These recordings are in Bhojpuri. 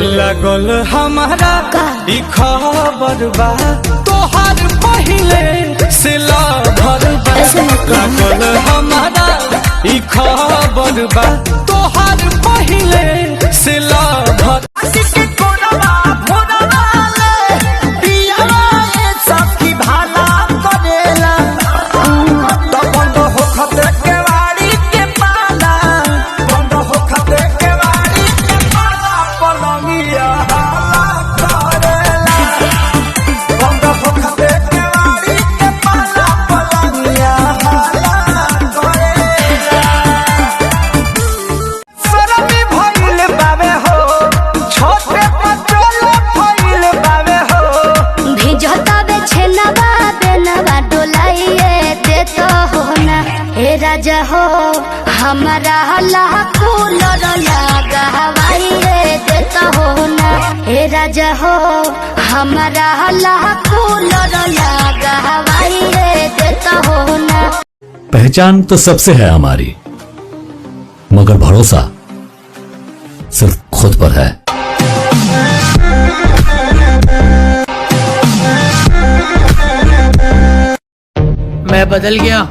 लगल हमारा ई खबर बा तोहार पहिले से लभर बा। लगल हमारा ई खबर बा तोहार पहिले से लभर। राजा हो हमारा कूलर लगा हवाई देता हो ना। हे राजा हो हमारा कूलर लगा हवाई देता हो ना। पहचान तो सबसे है हमारी, मगर भरोसा सिर्फ खुद पर है। मैं बदल गया,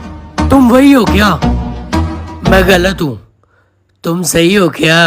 तुम वही हो क्या? मैं गलत हूँ, तुम सही हो क्या?